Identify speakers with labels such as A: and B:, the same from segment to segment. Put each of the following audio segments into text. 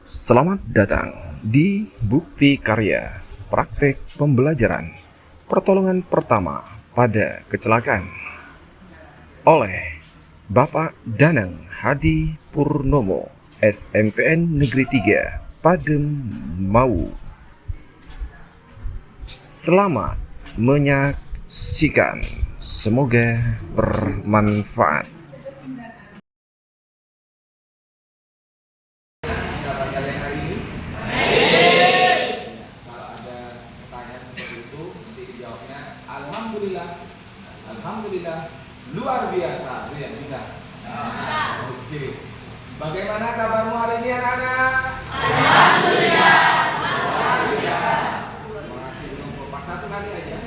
A: Selamat datang di Bukti Karya, praktek pembelajaran pertolongan pertama pada kecelakaan oleh Bapak Danang Hadi Purnomo, SMPN Negeri 3, Padem Mau. Selamat menyaksikan, semoga bermanfaat.
B: Alhamdulillah, alhamdulillah, luar biasa. Ya, bisa. Oke. Bagaimana kabarmu hari ini, anak-anak?
C: Alhamdulillah.
B: Luar biasa. Terima kasih. Pak, satu kali aja.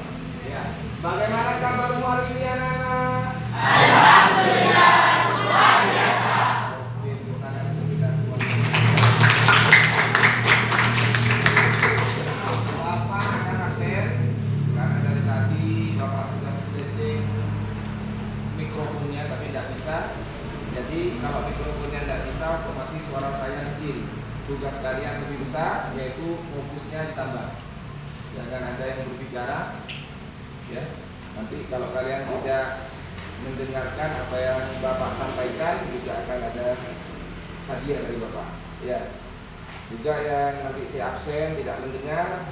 B: Ya. Bagaimana kabarmu hari ini, anak-anak?
C: Alhamdulillah. Luar biasa.
B: Oke, tepuk tangan untuk kita semua. Bapak akan absen karena dari tadi Bapak sudah setting mikrofonnya tapi tidak bisa. Jadi kalau mikrofonnya tidak bisa, otomatis suara saya kecil. Tugas kalian lebih besar, yaitu fokusnya ditambah. Jangan ada yang berbicara, ya. Nanti kalau kalian tidak mendengarkan apa yang Bapak sampaikan, juga akan ada hadiah dari Bapak. Ya. Juga yang nanti saya absen tidak mendengar,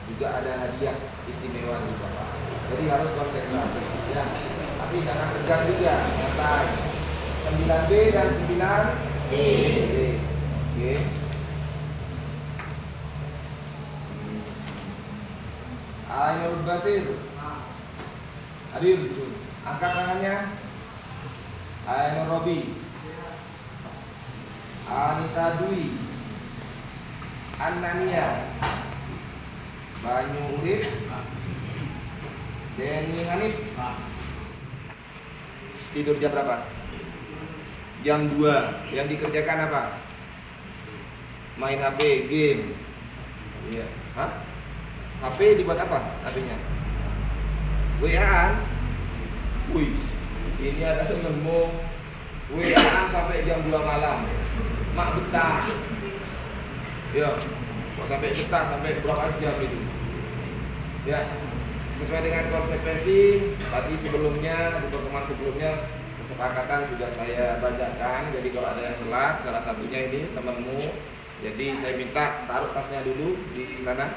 B: juga ada hadiah istimewa dari Bapak. Jadi harus konsentrasi, ya. Tapi jangan tegang juga, santai. 9B dan 9D. Oke. Ainul Basir. Hadir. Angkat tangannya. Ainul Robi. Anita Dwi. Anania. Banyu Urip. Denny Hanif. Tidur jam berapa? Jam 2. Yang dikerjakan apa? Main HP, game. Iya. Hah? HP dibuat apa? HP-nya? WA-an. Wih, ini ada temenmu WA-an sampai jam 2 malam. Mak betah. Ya, kok sampai betah sampai berapa jam itu? Ya, sesuai dengan konsekuensi tadi sebelumnya, di pertemuan sebelumnya kesepakatan sudah saya bacakan. Jadi kalau ada yang telat, salah satunya ini temanmu, jadi saya minta taruh tasnya dulu di sana.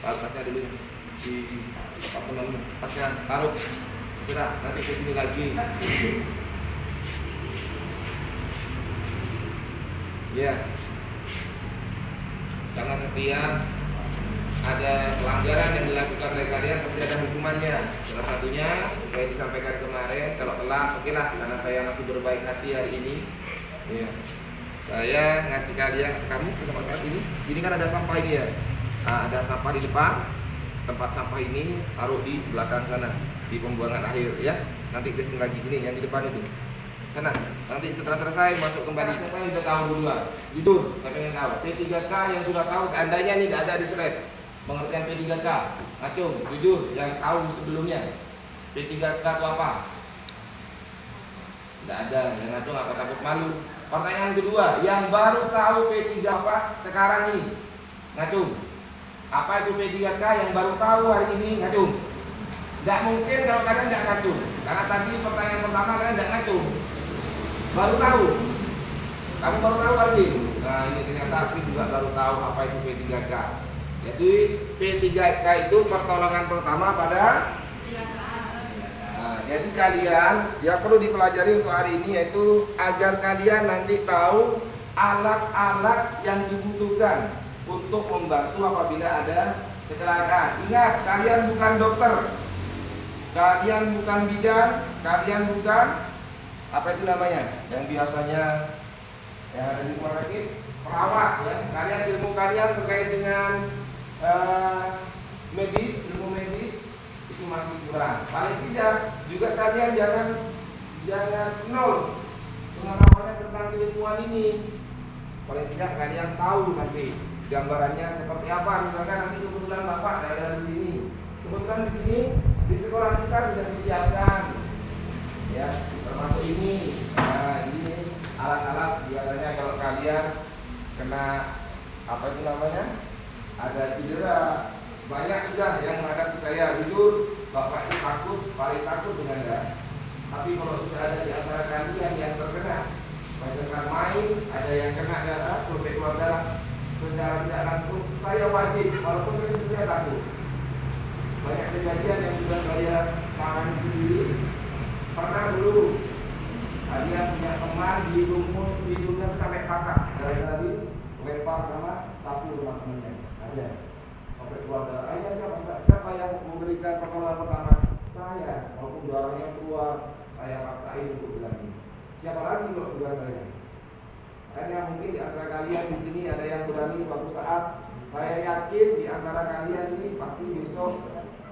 B: Taruh tasnya dulu di apa temanmu, tasnya taruh. Kira nanti ke sini lagi. Ya. Karena setiap ada pelanggaran yang dilakukan oleh kalian pasti ada hukumannya. Salah satunya supaya disampaikan kemarin, kalau telat, oke lah, karena saya masih berbaik hati hari ini. Ya. Saya ngasih kalian, kamu bersama saya ini kan ada sampah ini ya. Nah, ada sampah di depan. Tempat sampah ini taruh di belakang sana, di pembuangan akhir ya. Nanti kesini lagi ini yang di depan itu. Sana. Nanti setelah selesai masuk kembali. Siapa yang sudah tahu duluan? Jujur, saya pengen tahu. P3K yang sudah tahu, seandainya ini tidak ada di slide. Pengertian P3K, Acung, jujur, yang tahu sebelumnya P3K itu apa? Tidak ada, yang Acung apa takut malu. Pertanyaan kedua, yang baru tahu P3 apa sekarang ini? Ngacung, apa itu P3K yang baru tahu hari ini? Ngacung. Tidak mungkin kalau kalian tidak ngacung, karena tadi pertanyaan pertama kalian tidak ngacung. Baru tahu. Kamu baru tahu hari ini? Nah ini ternyata aku juga baru tahu apa itu P3K. Jadi P3K itu pertolongan pertama pada. Nah, jadi kalian yang perlu dipelajari untuk hari ini yaitu agar kalian nanti tahu alat-alat yang dibutuhkan untuk membantu apabila ada kecelakaan. Ingat, kalian bukan dokter, kalian bukan bidan, kalian bukan apa itu namanya yang biasanya yang ada di rumah sakit, perawat ya. Kalian ilmu kalian terkait dengan ilmu medis itu masih kurang. Paling tidak juga kalian jangan nol pengetahuannya tentang keilmuan ini. Paling tidak kalian tahu nanti gambarannya seperti apa. Misalkan nanti kebetulan Bapak dari sini, kebetulan di sini di sekolah kita sudah disiapkan ya, termasuk ini. Nah, ini alat-alat biasanya kalau kalian kena apa itu namanya, ada cedera. Banyak sudah yang menghadapi saya. Jujur, bapak itu takut, paling takut dengan darah. Tapi kalau sudah ada di antara kalian yang terkena, misalkan main, ada yang kena darah, sampai keluar darah secara tidak langsung, saya wajib, walaupun saya sebenarnya takut. Banyak kejadian yang sudah saya tangani sendiri. Pernah dulu dia punya teman di hidungnya sampai patah gara-gara lempar sama sapu rumah temannya. Ada sampai keluar darah. Ayah siapa yang memberikan pertolongan pertama? Saya. Walaupun darahnya keluar, saya paksain untuk bilang ini. Siapa lagi kalau bukan saya? Makanya mungkin di antara kalian di sini ada yang berani suatu saat. Saya yakin di antara kalian ini pasti besok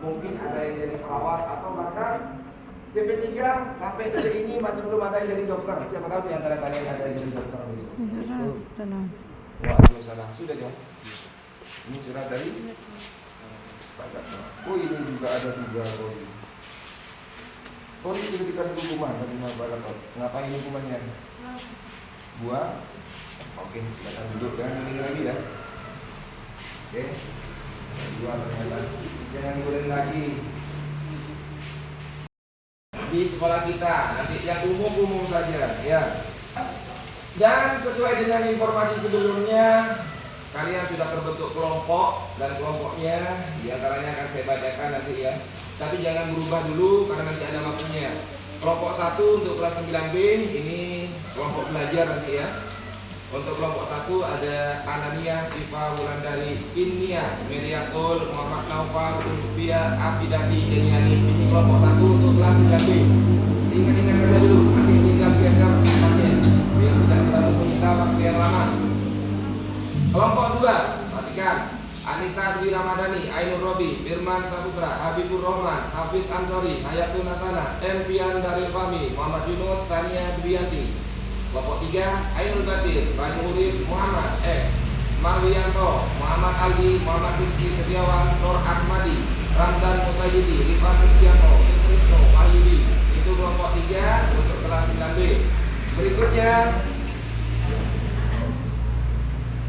B: mungkin ada yang jadi perawat atau bahkan CP3 sampai detik ini masih belum ada yang jadi dokter. Siapa tahu di antara kalian ada yang jadi dokter besok. Waalaikumsalam. Sudah jom. Ini surat dari Pak Gatot. Oh ini juga ada juga Roy. Roy itu dikasih hukuman dari Pak Gatot. Ngapain hukumannya? Buah. Oke, silakan duduk dan ini lagi ya. Oke. Dua ternyata. Jangan goreng lagi. Di sekolah kita nanti yang umum saja ya. Dan sesuai dengan informasi sebelumnya, kalian sudah terbentuk kelompok dan kelompoknya diantaranya akan saya bacakan nanti ya. Tapi jangan berubah dulu karena nanti ada waktunya. Kelompok 1 untuk kelas 9B ini kelompok belajar nanti ya. Untuk kelompok 1 ada Anania, Siva, Wulandari, Innia, Meriatul, Muhammad Naufal, Lutfia, Afidati, Deniani. Ini kelompok 1 untuk kelas 9B. Ingat-ingat saja dulu, nanti tinggal geser tempatnya biar tidak terlalu menyita waktu yang lama. Kelompok 2, perhatikan. Anita Dwi Ramadhani, Ainur Robi, Firman Saputra, Habibur Rahman, Hafiz Ansori, Hayatul Nasana, M. Pian Daril Fahmi, Muhammad Yunus, Tania Dwianti. Kelompok 3, Ainul Basir, Bani Urib, Muhammad S. Marwianto, Muhammad Aldi, Muhammad Rizki Setiawan, Nur Ahmadi, Ramdan Musayyidi, Rifan Rizkianto, Sutrisno, Mahyudi. Itu kelompok 3 untuk kelas 9B. Berikutnya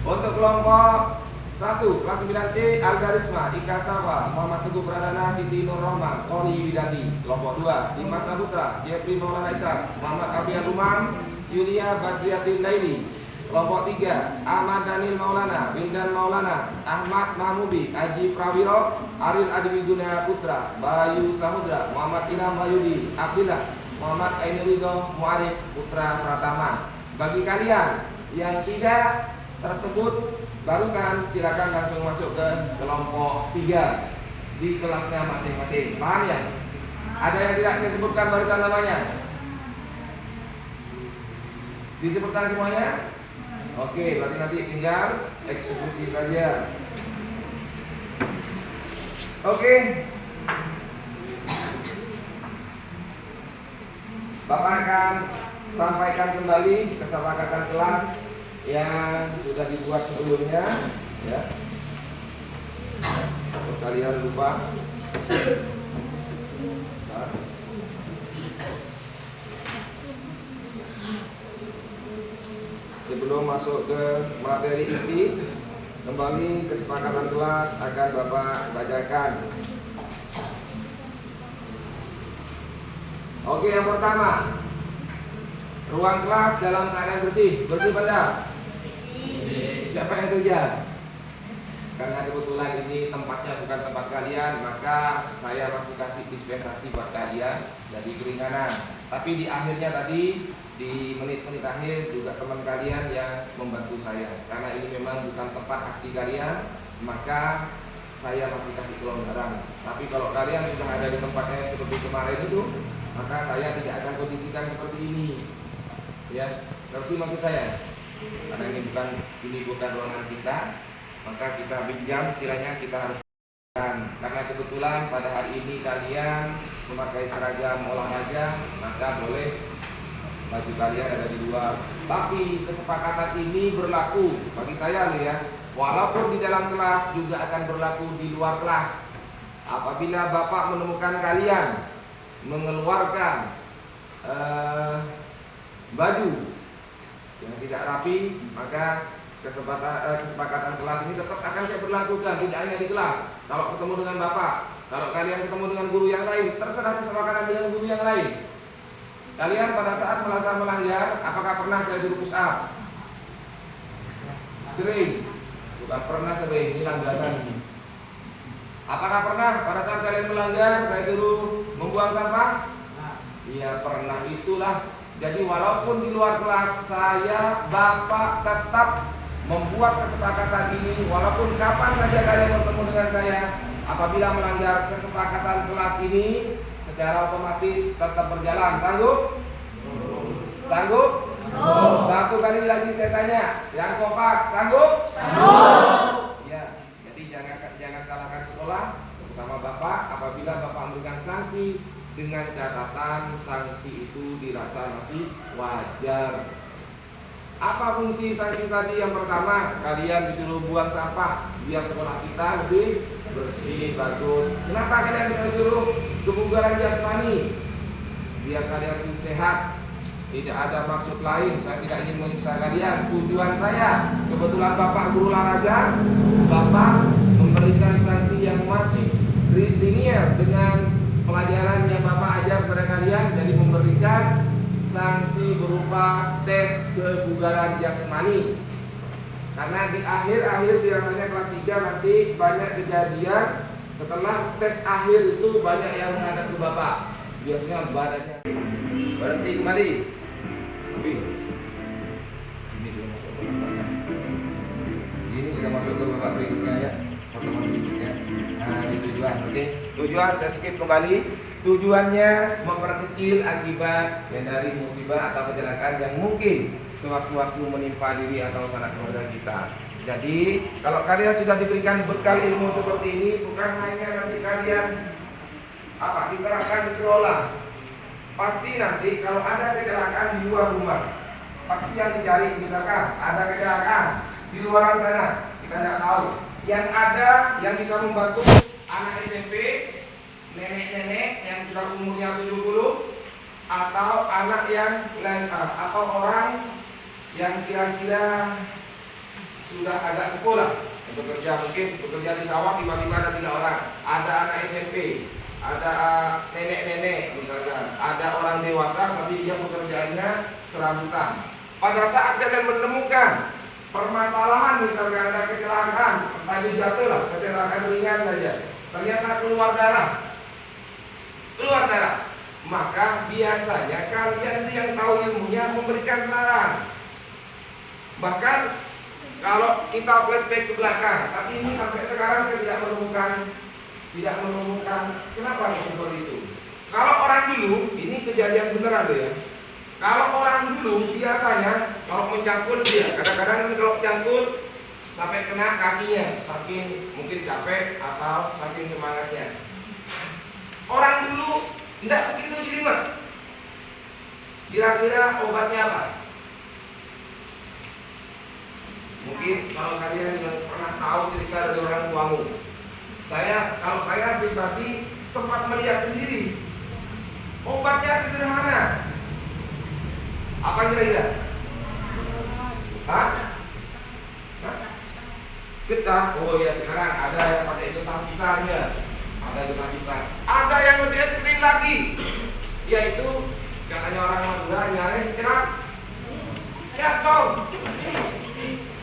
B: untuk kelompok 1, kelas 9C, Algarisma, Ika Sawa, Muhammad Teguh Pradana, Siti Nur Rahman, Kori Widati. Kelompok 2, Dimas Saputra, Jeffrey Maulana Ishak, Muhammad Abian Rumang, Yulia Badriatin Laili. Kelompok 3, Ahmad Daniel Maulana, Wildan Maulana, Ahmad Mahmubi, Aji Prawiro, Aril Adiwiguna Putra, Bayu Samudra, Muhammad Ilham Mayudi, Abdillah, Muhammad Ainurido Muarif Putra Pratama. Bagi kalian yang tidak tersebut barusan silakan langsung masuk ke kelompok 3 di kelasnya masing-masing. Paham ya? Ada yang tidak saya sebutkan barisan namanya? Disebutkan semuanya? Oke, berarti nanti tinggal eksekusi saja. Oke. Bapak akan sampaikan kembali kesepakatan kelas yang sudah dibuat sebelumnya ya. Kalau kalian lupa sebelum masuk ke materi inti, kembali kesepakatan kelas akan Bapak bacakan. Oke, yang pertama, ruang kelas dalam keadaan bersih. Bersih pada? Siapa yang kerja? Karena kebetulan ini tempatnya bukan tempat kalian, maka saya masih kasih dispensasi buat kalian jadi keringanan. Tapi di akhirnya tadi, di menit-menit akhir juga teman kalian yang membantu saya. Karena ini memang bukan tempat asli kalian, maka saya masih kasih kelonggaran. Tapi kalau kalian sudah ada di tempatnya seperti kemarin itu, maka saya tidak akan kondisikan seperti ini. Ya, ngerti maksud saya? Karena ini bukan ruangan kita, maka kita pinjam, istilahnya kita harus. Karena kebetulan pada hari ini kalian memakai seragam olahraga, maka boleh baju kalian ada di luar. Tapi kesepakatan ini berlaku bagi saya nih ya. Walaupun di dalam kelas juga akan berlaku di luar kelas. Apabila Bapak menemukan kalian mengeluarkan baju yang tidak rapi, maka kesepakatan kelas ini tetap akan saya berlakukan, tidak hanya di kelas. Kalau ketemu dengan bapak, kalau kalian ketemu dengan guru yang lain, terserah kesepakatan dengan guru yang lain. Kalian pada saat merasa melanggar, apakah pernah saya suruh push up? Sering? Bukan pernah, sering. Ini langganan ini. Apakah pernah pada saat kalian melanggar saya suruh membuang sampah? Iya pernah, itulah. Jadi walaupun di luar kelas saya, bapak tetap membuat kesepakatan ini. Walaupun kapan saja kalian bertemu dengan saya, apabila melanggar kesepakatan kelas ini, secara otomatis tetap berjalan. Sanggup? Sanggup? Satu kali lagi saya tanya, yang kompak, sanggup? Ya, jadi jangan salahkan sekolah, terutama bapak. Apabila bapak memberikan sanksi, dengan catatan sanksi itu dirasa masih wajar. Apa fungsi sanksi tadi? Yang pertama, kalian disuruh buang sampah biar sekolah kita lebih bersih, bagus. Kenapa kalian disuruh kebugaran jasmani? Biar kalian lebih sehat. Tidak ada maksud lain, saya tidak ingin menyiksa kalian. Tujuan saya, kebetulan bapak guru olahraga, bapak memberikan sanksi yang masih linear dengan pelajaran yang bapak ajar kepada kalian. Jadi memberikan sanksi berupa tes kebugaran jasmani. Karena di akhir-akhir biasanya kelas 3 nanti banyak kejadian setelah tes akhir itu banyak yang menghadap ke bapak. Biasanya badannya berhenti kembali. Tapi ini sudah masuk ke bapak. Ini sudah masuk ke bapak berikutnya ya, pertemuan berikutnya. Nah ini tujuan, oke. Tujuan saya skip kembali. Tujuannya memperkecil akibat dari musibah atau kecelakaan yang mungkin sewaktu-waktu menimpa diri atau sanak keluarga kita. Jadi kalau kalian sudah diberikan bekal ilmu seperti ini, bukan hanya nanti kalian diterapkan di sekolah. Pasti nanti kalau ada kecelakaan di luar rumah, pasti yang dicari, misalkan ada kecelakaan di luar sana, kita tidak tahu. Yang ada yang bisa membantu anak SMP, nenek-nenek yang sudah umurnya 70, atau anak yang lain, atau orang yang kira-kira sudah agak sekolah bekerja, mungkin bekerja di sawah, tiba-tiba ada 3 orang, ada anak SMP, ada nenek-nenek misalkan, ada orang dewasa tapi dia pekerjaannya serabutan. Pada saat kalian menemukan permasalahan, misalkan ada kecelakaan, entah itu jatuh lah, kecelakaan ringan saja, ternyata keluar darah, maka biasanya kalian yang tahu ilmunya memberikan saran. Bahkan kalau kita flashback ke belakang, tapi ini sampai sekarang saya tidak menemukan kenapa seperti itu. Kalau orang dulu, ini kejadian beneran deh ya. Kalau orang dulu biasanya kalau mencangkul dia, kadang-kadang kalau mencangkul sampai kena kakinya, saking mungkin capek atau saking semangatnya. Orang dulu tidak begitu jelimet. Kira-kira obatnya apa? Mungkin kalau kalian yang pernah tahu cerita dari orang tuamu. Kalau saya pribadi sempat melihat sendiri. Obatnya sederhana. Apa kira-kira? Getah. Oh ya, sekarang ada yang pakai getah pisangnya. Ada yang lebih ekstrim lagi, yaitu katanya orang Madura nyari kerak.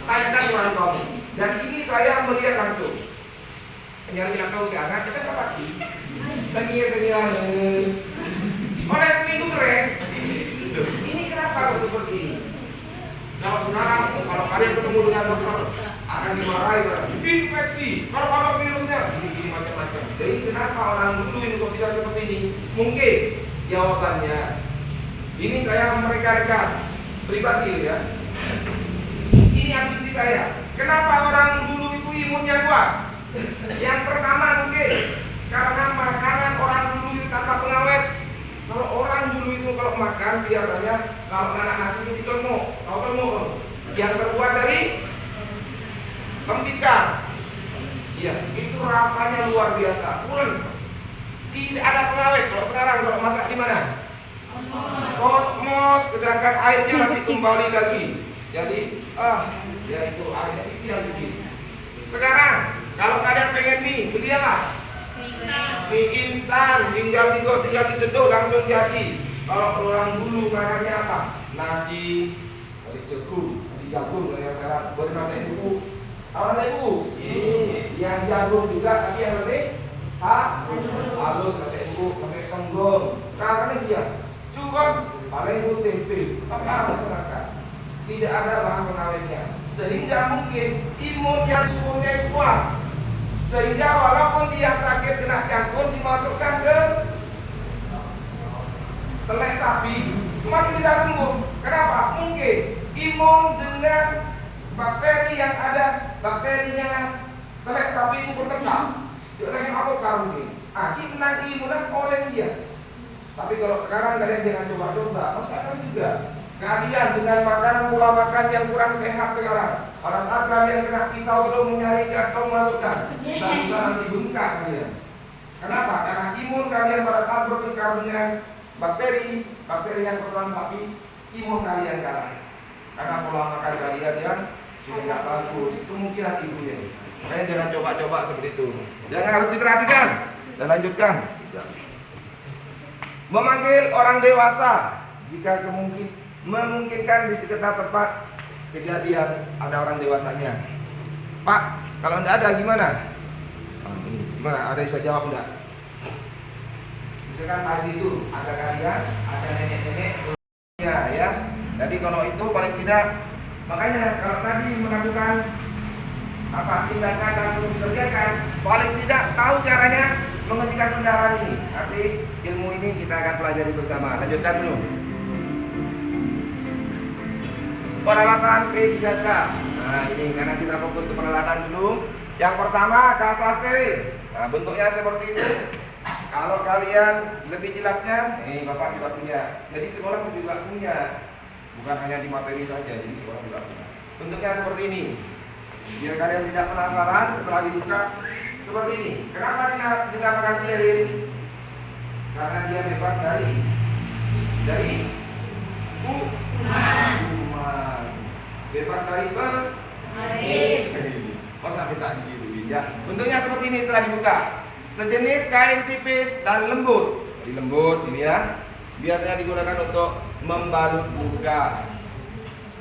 B: Tanyakan orang kamu. Dan ini saya melihat langsung. Nyari kerak sekarang kita dapat sengira oleh seminggu keren. Ini kenapa harus seperti ini? Kalau sekarang, kalau kalian ketemu dengan dokter akan dimarahi, infeksi. Kalau virusnya ini macam-macam. Jadi kenapa orang dulu ini kok bisa seperti ini? Mungkin jawabannya ini saya mereka-reka pribadi ya. Ini asumsi saya. Kenapa orang dulu itu imunnya kuat? Yang pertama mungkin karena makanan orang dulu itu tanpa pengawet. Kalau orang dulu itu kalau makan biasanya kalau anak nasi itu kelemo, yang terbuat dari tembikar. Ya, itu rasanya luar biasa, pulen. Tidak ada pengawet. Kalau sekarang kalau masak di mana? Kosmos, sedangkan airnya nanti kembali lagi. Jadi ya itu akhirnya itu yang bikin. Sekarang kalau kalian pengen mie, beli apa? Mie instan, tinggal disedot langsung jadi. Kalau orang dulu makannya apa? Nasi jagung, nasi jagung yang sekarang bernasi ibu. Tahu nasi ibu? Yang jagung juga, tapi yang lebih halus nasi ibu, pakai tenggong. Karena dia cukup paling itu tempe, tapi harus makan. Tidak ada bahan pengawetnya, sehingga mungkin imunnya tubuhnya kuat. Sehingga walaupun dia sakit kena jantung dimasukkan ke telek sapi masih bisa sembuh. Kenapa? Mungkin imun dengan bakteri yang ada, bakterinya telek sapi itu bertekak. Jangan aku karuni. Kena imunan oleh dia. Tapi kalau sekarang kalian jangan coba-coba, masih ada juga. Kalian dengan makanan pola makan yang kurang sehat sekarang, pada saat kalian kena pisau belum menyari jantung masukkan, bisa nanti bengkak kalian. Kenapa? Karena imun kalian pada saat bertengkar dengan bakteri yang kotoran sapi, imun kalian kalah. Karena pola makan kalian yang sudah tidak bagus, kemungkinan ibunya. Makanya jangan coba-coba seperti itu. Jangan, harus diperhatikan. Saya lanjutkan. Memanggil orang dewasa jika memungkinkan di sekitar tempat kejadian ada orang dewasanya. Pak, kalau tidak ada gimana? Gimana? Ada yang bisa jawab enggak? Misalkan tadi itu ada kalian, ada nenek-nenek ya. Jadi kalau itu paling tidak, makanya kalau tadi melakukan tindakan dan dikerjakan, paling tidak tahu caranya menghentikan pendarahan ini. Nanti ilmu ini kita akan pelajari bersama. Lanjutkan dulu. Peralatan P3K. Nah ini karena kita fokus ke peralatan dulu. Yang pertama kasa steril. Nah bentuknya seperti itu. Kalau kalian lebih jelasnya, ini Bapak juga punya. Jadi sekolah juga punya. Bukan hanya di materi saja, jadi sekolah juga punya. Bentuknya seperti ini. Biar kalian tidak penasaran setelah dibuka seperti ini. Kenapa dinamakan steril? Karena dia bebas dari kuman. Bebas dari masa kita digituin ya. Bentuknya seperti ini setelah dibuka. Sejenis kain tipis dan lembut. Jadi lembut ini ya. Biasanya digunakan untuk membalut buka.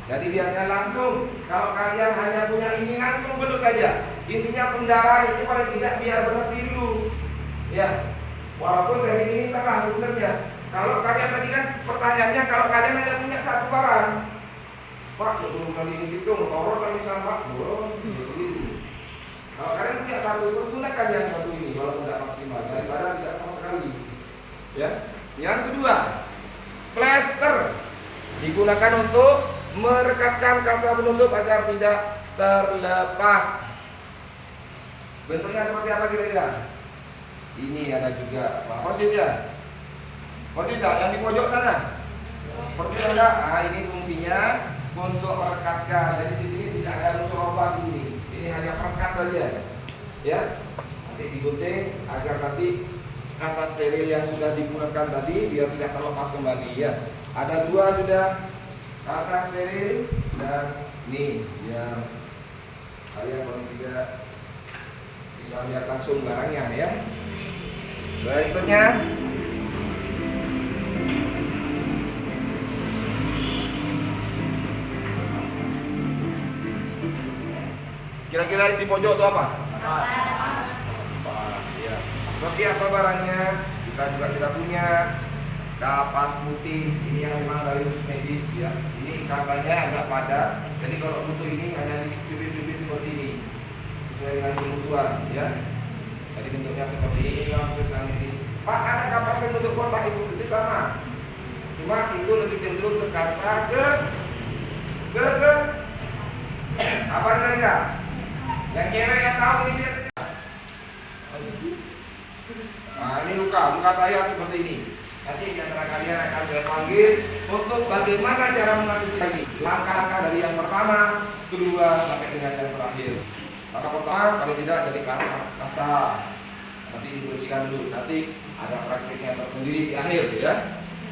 B: Jadi biasanya langsung, kalau kalian hanya punya ini langsung belut saja. Intinya pendarahan itu paling tidak biar berhenti dulu. Ya, walaupun dari ini salah sebenarnya. Kalau kalian tadi kan pertanyaannya, kalau kalian hanya punya satu barang, Pak, sebelum kali ini hitung, motor kami sama, kalau kalian punya satu, gunakan yang satu ini, kalau tidak maksimal daripada tidak sama sekali. Ya, yang kedua, plester digunakan untuk merekatkan kasa penutup agar tidak terlepas. Bentuknya seperti apa kira-kira? Ini ada juga, Pak, persis ya? Persis tak? Yang di pojok sana? Persis ada? Nah, ini fungsinya untuk merekatkan. Jadi di sini tidak ada unsur lubang di sini. Ini hanya perekat saja. Ya, nanti digunting agar nanti kasa steril yang sudah digunakan tadi biar tidak terlepas kembali ya. Ada dua sudah, kasa steril dan ini yang kalian paling tidak bisa lihat langsung barangnya ya. Berikutnya kira-kira di pojok itu apa? Kapas ya. Seperti apa barangnya? Kita juga tidak punya kapas putih. Ini yang memang dari medis ya. Ini kasanya agak padat. Jadi kalau butuh ini hanya dicubit-cubit seperti ini. Sesuai dengan kebutuhan ya. Jadi bentuknya seperti ini langsung ini. Pak, ada kapas yang bentuk kotak itu sama. Cuma itu lebih cenderung ke kasa ke apa kira-kira? Yang cewek yang tahu ini dia. Nah ini luka saya seperti ini. Nanti di antara kalian akan saya panggil untuk bagaimana cara mengantisipasi langkah-langkah dari yang pertama, kedua sampai dengan yang terakhir. Langkah pertama paling tidak dari kasa. Nanti dibersihkan dulu. Nanti ada praktiknya tersendiri di akhir ya.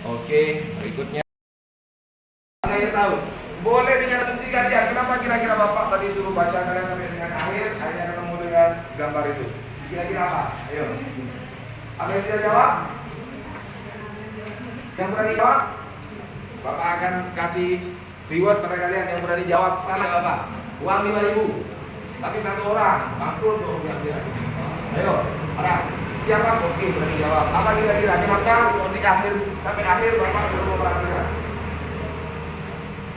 B: Oke, berikutnya. Saya tahu boleh dengan baca kalian sampai dengan akhir, akhirnya ketemu dengan gambar itu. Kira-kira apa? Ayo. Ada yang tidak jawab? Yang berani jawab? Bapak akan kasih reward pada kalian yang berani jawab. Sana Bapak. Uang 5.000. Tapi satu orang, bangkrut tuh yang dia. Ayo, ada. Siapa? Oke, berani jawab. Apa kira-kira? Kenapa? Di akhir sampai akhir Bapak belum memperhatikan.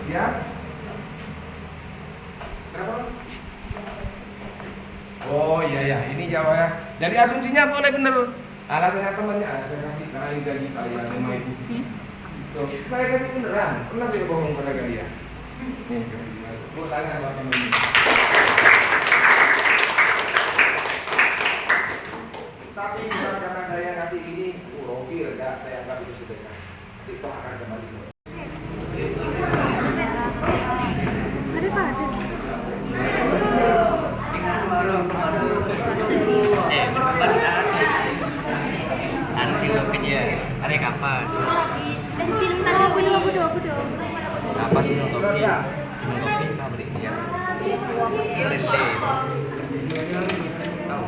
B: Ya? Kenapa? Oh iya ya, ini jawabnya. Jadi asumsinya boleh bener. Alasannya temannya, saya kasih karena ini gaji saya 5.000. Tuh, saya kasih beneran. Pernah saya bohong pada kalian? Nih, kasih 5.000. Tepuk tangan Bapak ini. Tapi bisa karena saya kasih ini, rokil ya, saya anggap itu sedekah. TikTok akan kembali.
D: Ada Pak, ada.
C: Ada kapan?
D: Dan film tadi aku dong.
C: Kapan minum kopi? Minum kopi kita beli dia. Lente. Tahu.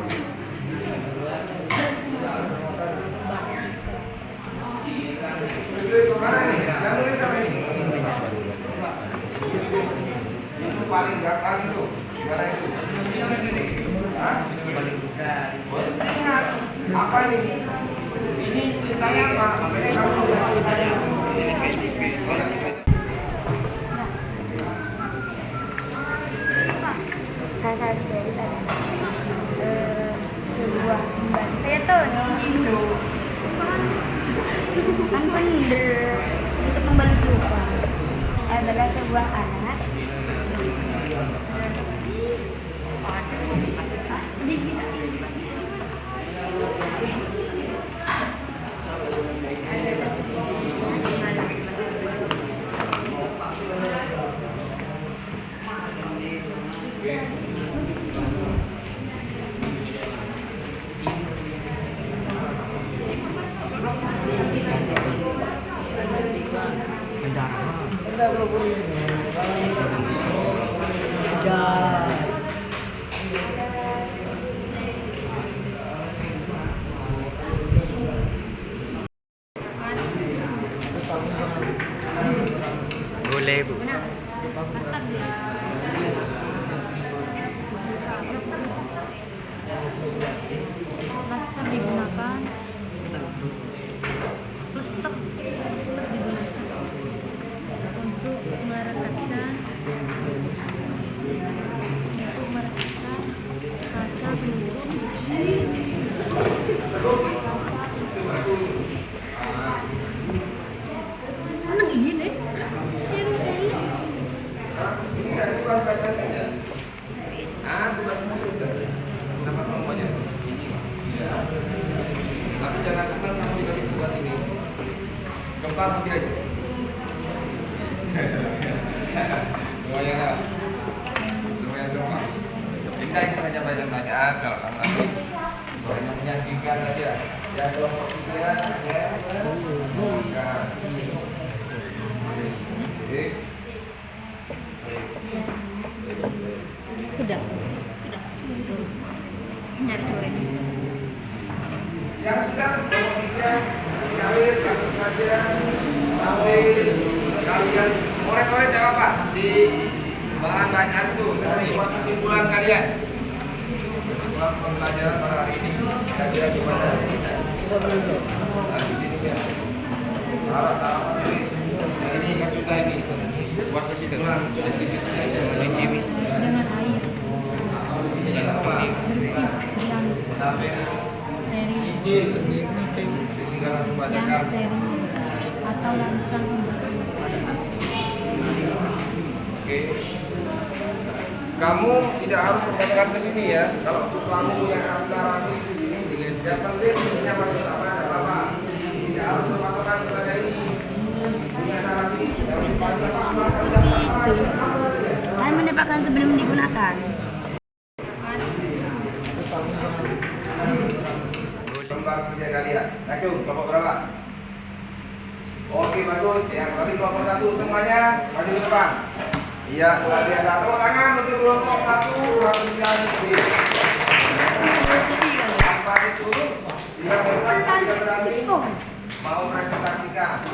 B: Tulis kemana nih? Yang nulis apa ini? Itu paling gampang itu. Gimana itu? Hah? Apa ini? Ini ceritanya apa? Makanya kamu jangan ditanya.
D: Kata sekali ada sebuah kembang teton kan bener untuk kembali jumpa adalah sebuah anak
C: Boleh Bu.
D: Plaster digunakan plaster digunakan untuk merekatkan rasa penutup menang ini
B: Ini ada bukan bacanya. Bukan sudah. Kenapa kamu banyak? Ini. Ya. Tapi jangan sampai kamu dikasih tugas ini. Coba mungkin aja. Lumayan lah. Lumayan doang. Kita itu hanya banyak-banyakan kalau kamu nanti banyak menyajikan aja. Ya kelompok pikiran aja. Oke.
D: sudah nyari cewek
B: Yang sudah kelompok pikiran kalian langsung saja sampai kalian korek-korek tidak apa di bahan bacaan itu dari buat kesimpulan kalian. Kesimpulan pembelajaran pada hari ini kira-kira gimana? Nah, di sini ya. Taruh tulis. Nah, ini kan sudah ini buat kesimpulan tulis di sini aja.
D: dengan air
B: Di sini apa?
D: bersih yang
B: Sampai
D: steril
B: izin tinggal
D: yang
B: membacakan.
D: steril atau lakukan pembersihan.
B: Oke. Kamu tidak harus membacakan ke sini ya. Kalau kamu yang narasi yang penting isinya bagus apa ada apa. Tidak harus berpatokan kepada ini. Punya narasi yang dipanjang apa
D: Kan menempatkan sebelum digunakan.
B: Lembar kerja kalian. Nakum, kelompok berapa? Oke, bagus. Yang berarti kelompok 1 semuanya maju ke depan. Iya, luar biasa. Tepuk tangan untuk kelompok 1. berarti mau presentasikan.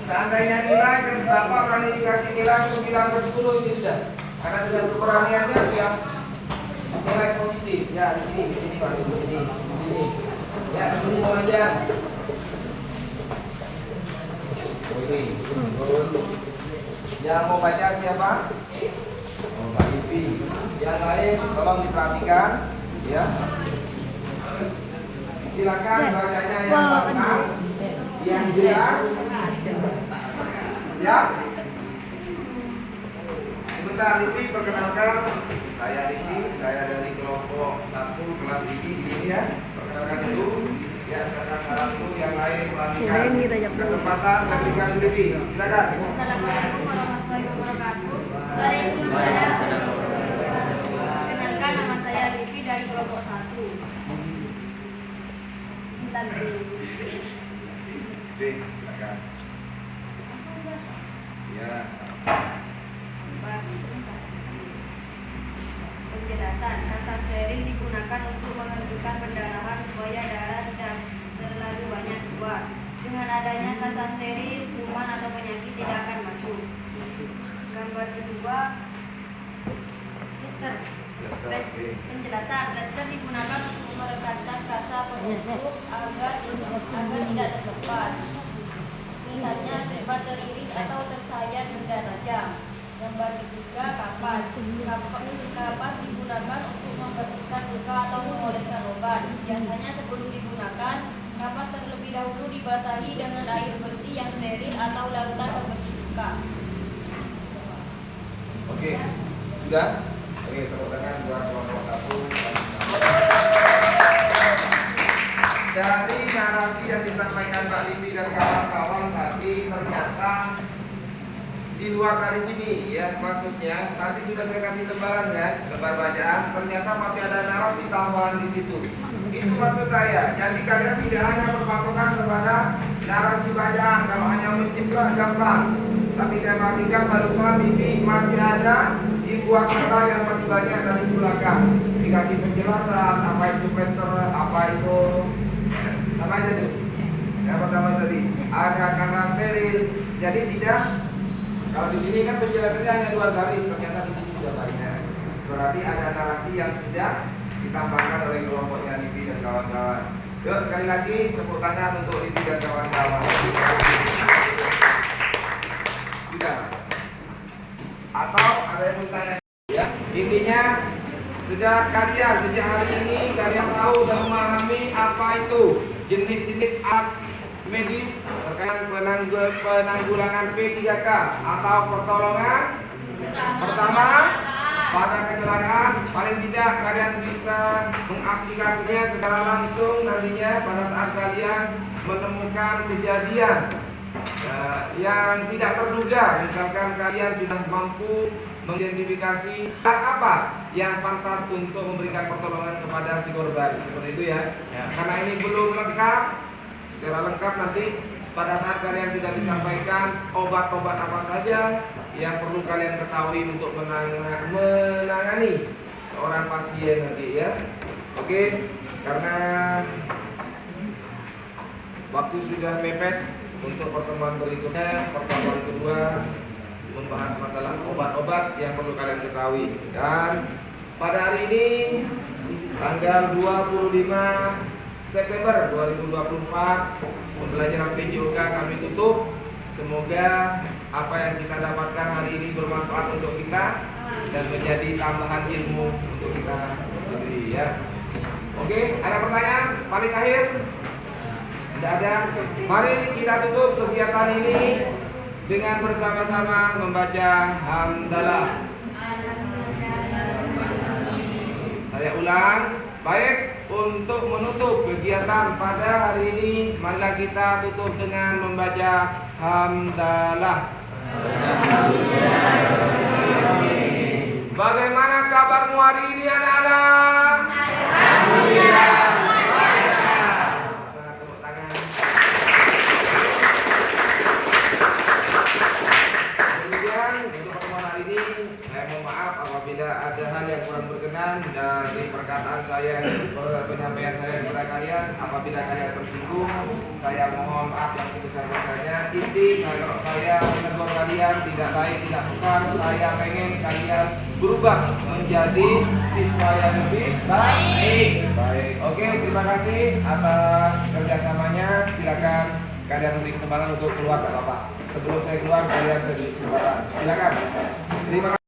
B: Seandainya nilai Bapak berani dikasih nilai 9 ke 10 ini sudah. Karena dengan keberaniannya dia nilai positif. Ya di sini Pak, di sini. Ya di sini aja. Ini. Terus yang mau baca siapa? Oh, Mbak Ipi. Yang lain tolong diperhatikan, ya. Silakan bacanya yang lantang, yang jelas. Siap? Sebentar, Lipi perkenalkan. Saya Lipi, saya dari kelompok 1 kelas ini di sini ya. Perkenalkan dulu. Ya, perkenalkan dulu yang lain perhatikan. Kesempatan saya berikan Lipi. Silakan.
D: Assalamualaikum warahmatullahi wabarakatuh. Waalaikumsalam. Perkenalkan, nama saya Livi dari kelompok 1. Sebentar dulu.
B: Silakan. Ya.
D: Penjelasan, kasa steril digunakan untuk menghentikan pendarahan supaya darah tidak terlalu banyak keluar. Dengan adanya kasa steril, kuman atau penyakit tidak akan masuk. Gambar kedua, plaster. Penjelasan, plaster digunakan untuk merekatkan kasa penutup agar tidak terlepas. Misalnya tempat teriris atau tersayat benda tajam. Gambar ketiga, kapas. Kapas digunakan untuk membersihkan luka atau mengoleskan obat. Biasanya sebelum digunakan, kapas terlebih dahulu dibasahi dengan air bersih yang steril atau larutan pembersih luka.
B: Oke, sudah? Oke, tepuk tangan buat kelompok 1. Dari narasi yang disampaikan Pak Lipi dan kawan-kawan tadi ternyata di luar dari sini ya, maksudnya nanti sudah saya kasih lembaran ya, lembar bacaan, ternyata masih ada narasi tambahan di situ. Itu maksud saya. Jadi kalian tidak hanya berpatokan kepada narasi bacaan, kalau hanya menjiplak gampang. Tapi saya perhatikan barusan Lipi masih ada di buah kata yang masih banyak dari belakang. Dikasih penjelasan apa itu plaster, apa itu apa aja tuh. Yang pertama tadi ada kasa steril. Jadi tidak. Kalau di sini kan penjelasannya hanya 2 garis, ternyata di sini sudah banyak. Berarti ada narasi yang sudah ditambahkan oleh kelompoknya Lipi dan kawan-kawan. Yuk sekali lagi tepuk tangan untuk Lipi dan kawan-kawan. Sudah. Atau ada yang bertanya? Ya, intinya sejak hari ini kalian tahu dan memahami apa itu jenis-jenis alat medis terkait penanggulangan P3K atau pertolongan pertama pada kecelakaan. Paling tidak kalian bisa mengaplikasinya secara langsung nantinya pada saat kalian menemukan kejadian yang tidak terduga. Misalkan kalian sudah mampu mengidentifikasi alat apa yang pantas untuk memberikan pertolongan kepada si korban, seperti itu ya. Karena ini belum lengkap, secara lengkap nanti pada saat kalian sudah disampaikan obat-obat apa saja yang perlu kalian ketahui untuk menangani seorang pasien nanti ya. Oke, karena waktu sudah mepet, untuk pertemuan berikutnya, pertemuan kedua membahas masalah obat-obat yang perlu kalian ketahui. Dan pada hari ini tanggal 25 September 2024 pembelajaran PJOK kami tutup. Semoga apa yang kita dapatkan hari ini bermanfaat untuk kita dan menjadi tambahan ilmu untuk kita sendiri ya. Oke, ada pertanyaan paling akhir? Tidak ada. Mari kita tutup kegiatan ini dengan bersama-sama membaca hamdalah. Saya ulang. Baik, untuk menutup kegiatan pada hari ini, marilah kita tutup dengan membaca hamdalah. Bagaimana kabarmu hari ini anak-anak? Alhamdulillah. Tepuk tangan. Kemudian untuk pertemuan hari ini, saya mohon maaf apabila ada hal yang kurang berkenan dari perkataan saya, penyampaian saya kepada kalian, apabila kalian tersinggung, saya mohon maaf yang sebesar-besarnya. Inti kalau saya menegur kalian tidak lain tidak bukan saya pengen kalian berubah menjadi siswa yang lebih baik. Oke, terima kasih atas kerjasamanya. Silakan kalian beri kesempatan untuk keluar, nggak apa-apa. Sebelum saya keluar, kalian beri kesempatan. Silakan. Terima kasih.